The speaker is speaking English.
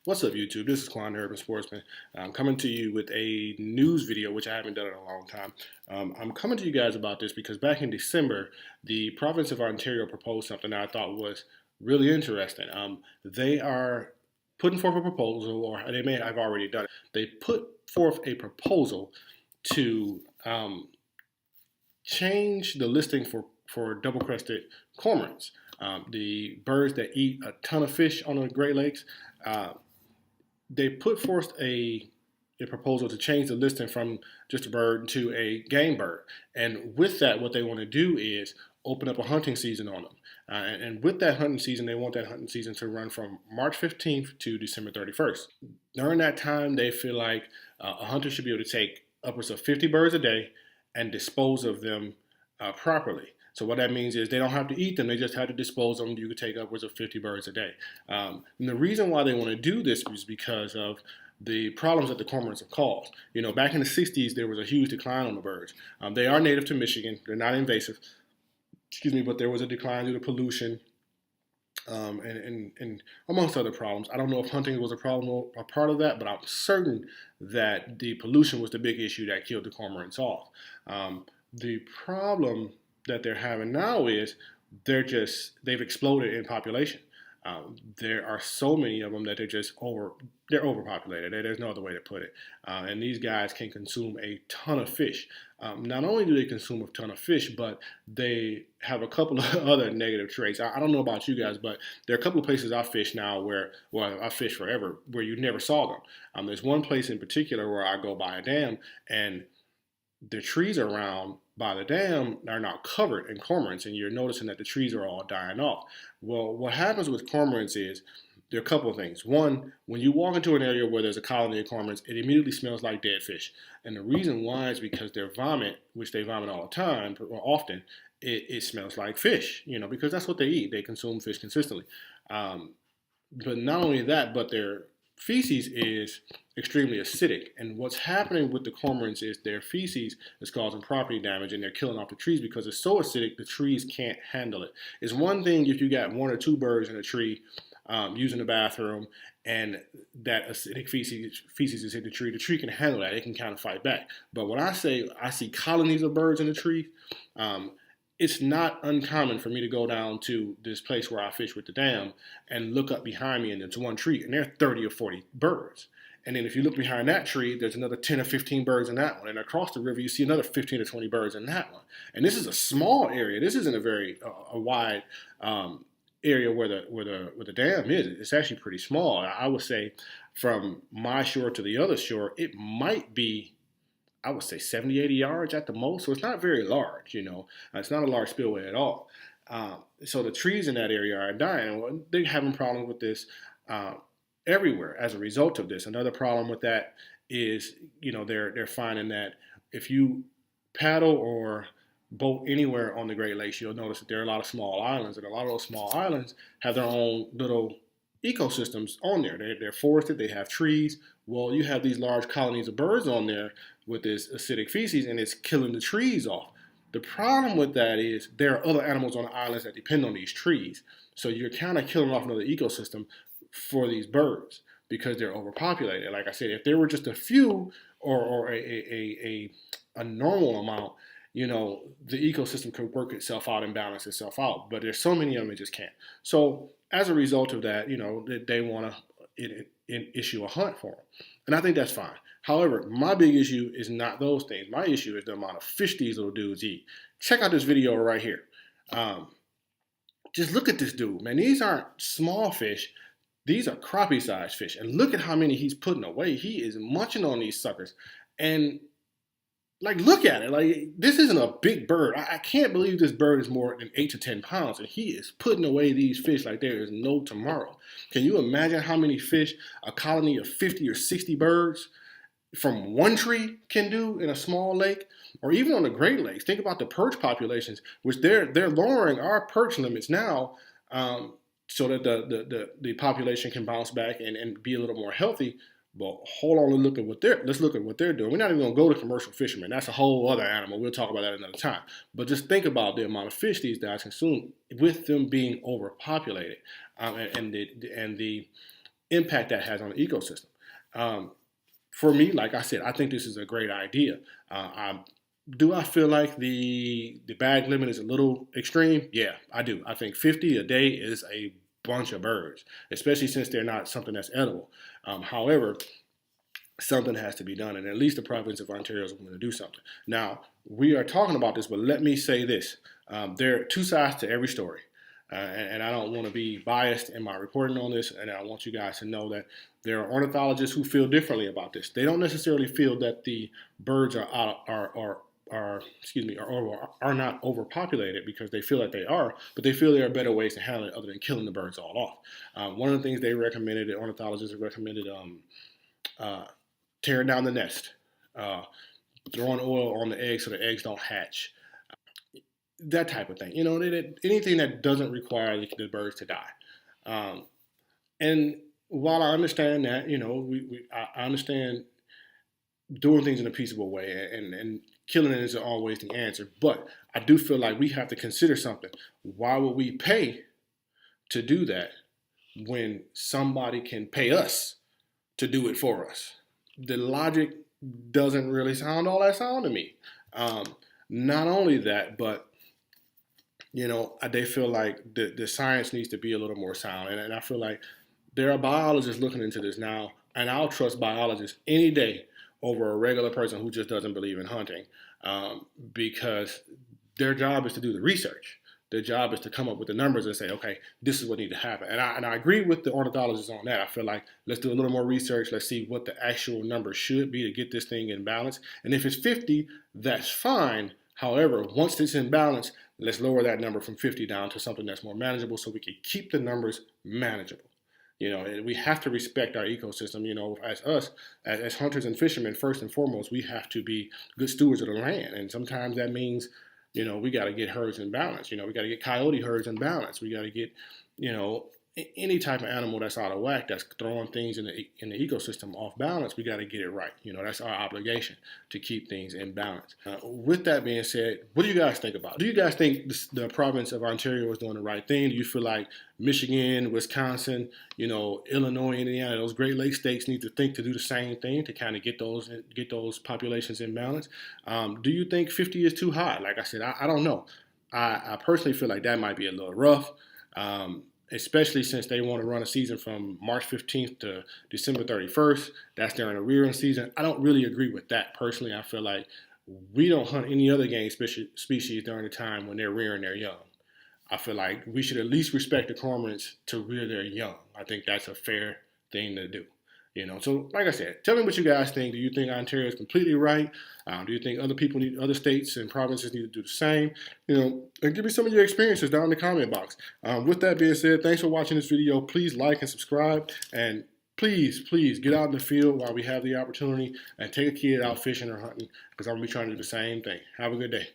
What's up, YouTube? This is Quan, the Urban Sportsman. I'm coming to you with a news video, which I haven't done in a long time. I'm coming to you guys about this because back in December, the province of Ontario proposed something that I thought was really interesting. They are putting forth a proposal, or they may have already done it. They put forth a proposal to change the listing for double-crested cormorants, the birds that eat a ton of fish on the Great Lakes. Uh, they put forth a proposal to change the listing from just a bird to a game bird. And with that, what they want to do is open up a hunting season on them. And with that hunting season, they want that hunting season to run from March 15th to December 31st. During that time, they feel like a hunter should be able to take upwards of 50 birds a day and dispose of them properly. So what that means is they don't have to eat them; they just have to dispose of them. You could take upwards of 50 birds a day. And the reason why they want to do this is because of the problems that the cormorants have caused. You know, back in the 60s, there was a huge decline on the birds. They are native to Michigan; they're not invasive. Excuse me, but there was a decline due to pollution and amongst other problems. I don't know if hunting was a problem or a part of that, but I'm certain that the pollution was the big issue that killed the cormorants off. The problem that they're having now is they've exploded in population. There are so many of them that they're overpopulated. There's no other way to put it. And these guys can consume a ton of fish. Not only do they consume a ton of fish, but they have a couple of other negative traits. I don't know about you guys, but there are a couple of places I fish now I fish forever, where you never saw them. There's one place in particular where I go by a dam, and the trees around by the dam are now covered in cormorants, and you're noticing that the trees are all dying off. Well, what happens with cormorants is there are a couple of things. One, when you walk into an area where there's a colony of cormorants, it immediately smells like dead fish. And the reason why is because their vomit, which they vomit all the time, or often, it smells like fish, because that's what they eat. They consume fish consistently. But not only that, but their feces is extremely acidic. And what's happening with the cormorants is their feces is causing property damage, and they're killing off the trees because it's so acidic the trees can't handle it. It's one thing if you got one or two birds in a tree using the bathroom, and that acidic feces is hit the tree can handle that. It can kind of fight back. But when I say I see colonies of birds in the tree, it's not uncommon for me to go down to this place where I fish with the dam and look up behind me, and there's one tree, and there are 30 or 40 birds. And then if you look behind that tree, there's another 10 or 15 birds in that one. And across the river, you see another 15 or 20 birds in that one. And this is a small area. This isn't a very a wide area where the dam is. It's actually pretty small. I would say from my shore to the other shore, it might be, I would say 70, 80 yards at the most. So it's not very large, It's not a large spillway at all. So the trees in that area are dying. They're having problems with this everywhere as a result of this. Another problem with that is, they're finding that if you paddle or boat anywhere on the Great Lakes, you'll notice that there are a lot of small islands, and a lot of those small islands have their own little ecosystems on there. They're forested, they have trees. Well, you have these large colonies of birds on there with this acidic feces, and it's killing the trees off. The problem with that is there are other animals on the islands that depend on these trees. So you're kind of killing off another ecosystem for these birds because they're overpopulated. Like I said, if there were just a few or a normal amount, the ecosystem could work itself out and balance itself out. But there's so many of them, it just can't. So as a result of that, they want to issue a hunt for them. And I think that's fine. However, my big issue is not those things. My issue is the amount of fish these little dudes eat. Check out this video right here. Just look at this dude, man. These aren't small fish. These are crappie-sized fish. And look at how many he's putting away. He is munching on these suckers. And look at it. This isn't a big bird. I can't believe this bird is more than 8 to 10 pounds, and he is putting away these fish like there is no tomorrow. Can you imagine how many fish a colony of 50 or 60 birds from one tree can do in a small lake, or even on the Great Lakes? Think about the perch populations, which they're lowering our perch limits now, so that the population can bounce back and be a little more healthy. But hold on, let's look at what they're doing. We're not even going to go to commercial fishermen. That's a whole other animal. We'll talk about that another time. But just think about the amount of fish these guys consume with them being overpopulated, and the impact that has on the ecosystem. Um, for me, like I said, I think this is a great idea. Do I feel like the bag limit is a little extreme? Yeah, I do. I think 50 a day is a bunch of birds, especially since they're not something that's edible. However, something has to be done, and at least the province of Ontario is going to do something. Now, we are talking about this, but let me say this. There are two sides to every story. And I don't want to be biased in my reporting on this, and I want you guys to know that there are ornithologists who feel differently about this. They don't necessarily feel that the birds are not overpopulated because they feel that they are, but they feel there are better ways to handle it other than killing the birds all off. One of the things they recommended, the ornithologists recommended, uh, tearing down the nest, uh, throwing oil on the eggs so the eggs don't hatch, that type of thing. Anything that doesn't require the birds to die. Um, and while I understand that, I understand doing things in a peaceable way, and killing it isn't always the answer. But I do feel like we have to consider something. Why would we pay to do that when somebody can pay us to do it for us? The logic doesn't really sound all that sound to me. Um, Not only that, but they feel like the science needs to be a little more sound, and I feel like there are biologists looking into this now, and I'll trust biologists any day over a regular person who just doesn't believe in hunting, because their job is to do the research. Their job is to come up with the numbers and say, okay, this is what needs to happen. And I agree with the ornithologists on that. I feel like let's do a little more research. Let's see what the actual number should be to get this thing in balance. And if it's 50, that's fine. However, once it's in balance, let's lower that number from 50 down to something that's more manageable so we can keep the numbers manageable. We have to respect our ecosystem. As us, as hunters and fishermen, first and foremost, we have to be good stewards of the land. And sometimes that means, we got to get herds in balance. We got to get coyote herds in balance. We got to get, any type of animal that's out of whack, that's throwing things in the ecosystem off balance. We got to get it right. That's our obligation to keep things in balance. With that being said, what do you guys think about it? Do you guys think the province of Ontario is doing the right thing? Do you feel like Michigan, Wisconsin, Illinois, Indiana, those Great Lakes states need to think to do the same thing to kind of get those populations in balance? Do you think 50 is too high? Like I said, I don't know. I personally feel like that might be a little rough. Especially since they want to run a season from March 15th to December 31st. That's during the rearing season. I don't really agree with that personally. I feel like we don't hunt any other game species during the time when they're rearing their young. I feel like we should at least respect the cormorants to rear their young. I think that's a fair thing to do. So like I said, tell me what you guys think. Do you think Ontario is completely right? Do you think other states and provinces need to do the same? And give me some of your experiences down in the comment box. With that being said, thanks for watching this video. Please like and subscribe, and please get out in the field while we have the opportunity and take a kid out fishing or hunting, because I'm gonna be trying to do the same thing. Have a good day.